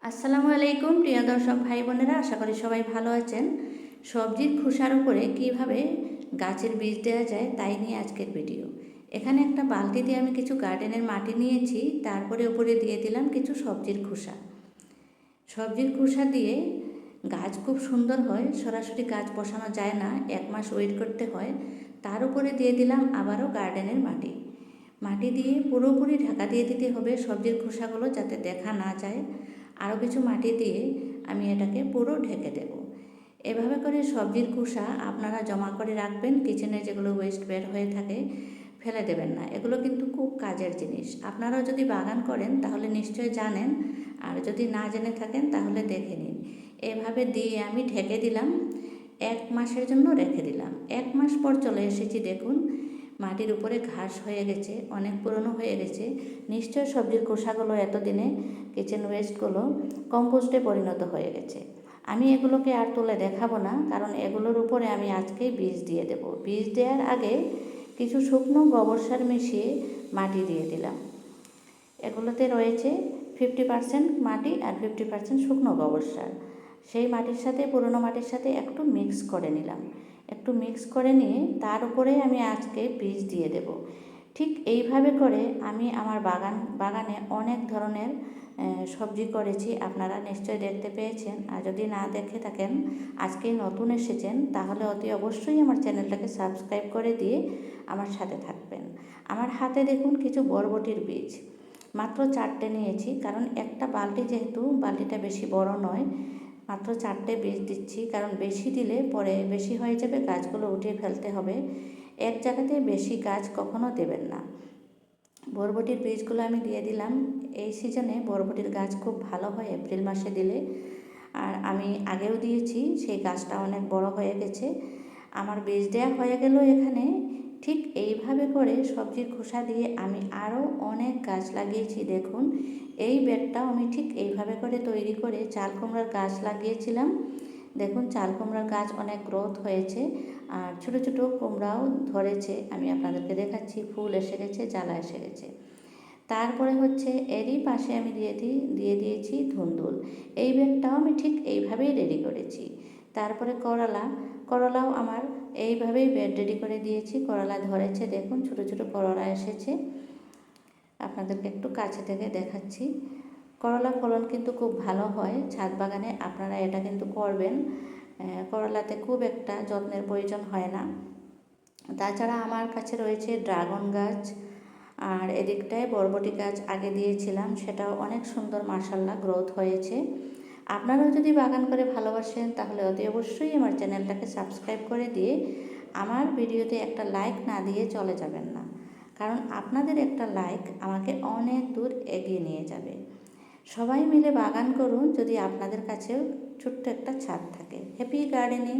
আসসালামু আলাইকুম প্রিয় দর্শক ভাই বোনেরা, আশা করি সবাই ভালো আছেন। সবজির খোসার উপরে কিভাবে গাছের বীজ দেওয়া যায় তাই নিয়ে আজকের ভিডিও। এখানে একটা বালতি দিয়ে আমি কিছু গার্ডেনের মাটি নিয়েছি, তারপরে উপরে দিয়ে দিলাম কিছু সবজির খোসা। সবজির খোসা দিয়ে গাছ খুব সুন্দর হয়, সরাসরি গাছ বসানো যায় না, 1 মাস ওয়েট করতে হয়। তার উপরে দিয়ে দিলাম আবারও গার্ডেনের মাটি। মাটি দিয়ে পুরোপুরি ঢাকা দিয়ে দিতে হবে সবজির খোসাগুলো, যাতে দেখা না যায়। আরও কিছু মাটি দিয়ে আমি এটাকে পুরো ঢেকে দেব। এভাবে করে সবজির খোসা আপনারা জমা করে রাখবেন। কিচেনে যেগুলো ওয়েস্ট বের হয়ে থাকে ফেলে দেবেন না, এগুলো কিন্তু খুব কাজের জিনিস। আপনারাও যদি বাগান করেন তাহলে নিশ্চয় জানেন, আর যদি না জেনে থাকেন তাহলে দেখে নিন। এভাবে দিয়ে আমি ঢেকে দিলাম, 1 মাসের জন্য রেখে দিলাম। 1 মাস পর চলে এসেছি, দেখুন মাটির উপরে ঘাস হয়ে গেছে, অনেক পুরনো হয়ে গেছে। নিশ্চয় সবজির খোসাগুলো এতদিনে কিচেন ওয়েস্টগুলো কম্পোস্টে পরিণত হয়ে গেছে। আমি এগুলোকে আর তুলে দেখাবো না, কারণ এগুলোর উপরে আমি আজকেই বীজ দিয়ে দেব। বীজ দেওয়ার আগে কিছু শুকনো গোবর সার মিশিয়ে মাটি দিয়ে দিলাম। এগুলোতে রয়েছে 50% মাটি আর 50% শুকনো গোবর সার। সেই মাটির সাথে পুরনো মাটির সাথে একটু মিক্স করে নিলাম। একটু মিক্স করে নিয়ে তার উপরে আমি আজকে বীজ দিয়ে দেব। ঠিক এইভাবে করে আমি আমার বাগানে অনেক ধরনের সবজি করেছি, আপনারা নিশ্চয়ই দেখতে পেয়েছেন। আর যদি না দেখে থাকেন, আজকেই নতুন এসেছেন, তাহলে অতি অবশ্যই আমার চ্যানেলটাকে সাবস্ক্রাইব করে দিয়ে আমার সাথে থাকবেন। আমার হাতে দেখুন কিছু বরবটির বীজ, মাত্র 4টে নিয়েছি, কারণ একটা বালতি, যেহেতু বালতিটা বেশি বড় নয়, মাত্র 4টে বীজ দিচ্ছি। কারণ বেশি দিলে পরে বেশি হয়ে যাবে, গাছগুলো উঠিয়ে ফেলতে হবে। এক জায়গাতে বেশি গাছ কখনো দেবেন না। বরবটির বীজগুলো আমি দিয়ে দিলাম। এই সিজনে বরবটির গাছ খুব ভালো হয় এপ্রিল মাসে দিলে, আর আমি আগেও দিয়েছি, সেই গাছটা অনেক বড় হয়ে গেছে। আমার বীজ দেওয়া হয়ে গেল এখানে। ঠিক এইভাবে করে সবজির খোসা দিয়ে আমি আরও অনেক গাছ লাগিয়েছি। দেখুন এই বেডটাও আমি ঠিক এইভাবে করে তৈরি করে চাল কুমড়ার গাছ লাগিয়েছিলাম। দেখুন চাল কুমড়ার গাছ অনেক গ্রোথ হয়েছে, আর ছোটো ছোটো কুমড়াও ধরেছে। আমি আপনাদেরকে দেখাচ্ছি, ফুল এসে গেছে, জ্বালা এসে গেছে। তারপরে হচ্ছে এরই পাশে আমি দিয়ে দিয়েছি ধুন্দুল। এই বেডটাও আমি ঠিক এইভাবেই রেডি করেছি। তারপরে করলাও আমার এইভাবেই বেড রেডি করে দিয়েছি। করলা ধরেছে, দেখুন ছোটো ছোটো করলা এসেছে। আপনাদেরকে একটু কাছে থেকে দেখাচ্ছি। করলা ফলন কিন্তু খুব ভালো হয় ছাদ বাগানে, আপনারা এটা কিন্তু করবেন। করলাতে খুব একটা যত্নের প্রয়োজন হয় না। তাছাড়া আমার কাছে রয়েছে ড্রাগন গাছ, আর এদিকটায় বরবটি গাছ আগে দিয়েছিলাম, সেটাও অনেক সুন্দর মাশাআল্লাহ গ্রোথ হয়েছে। আপনারাও যদি বাগান করে ভালোবাসেন তাহলে অতি অবশ্যই আমার চ্যানেলটাকে সাবস্ক্রাইব করে দিয়ে আমার ভিডিওতে একটা লাইক না দিয়ে চলে যাবেন না, কারণ আপনাদের একটা লাইক আমাকে অনেক দূর এগিয়ে নিয়ে যাবে। সবাই মিলে বাগান করুন যদি আপনাদের কাছেও ছোট্ট একটা ছাদ থাকে। Happy gardening.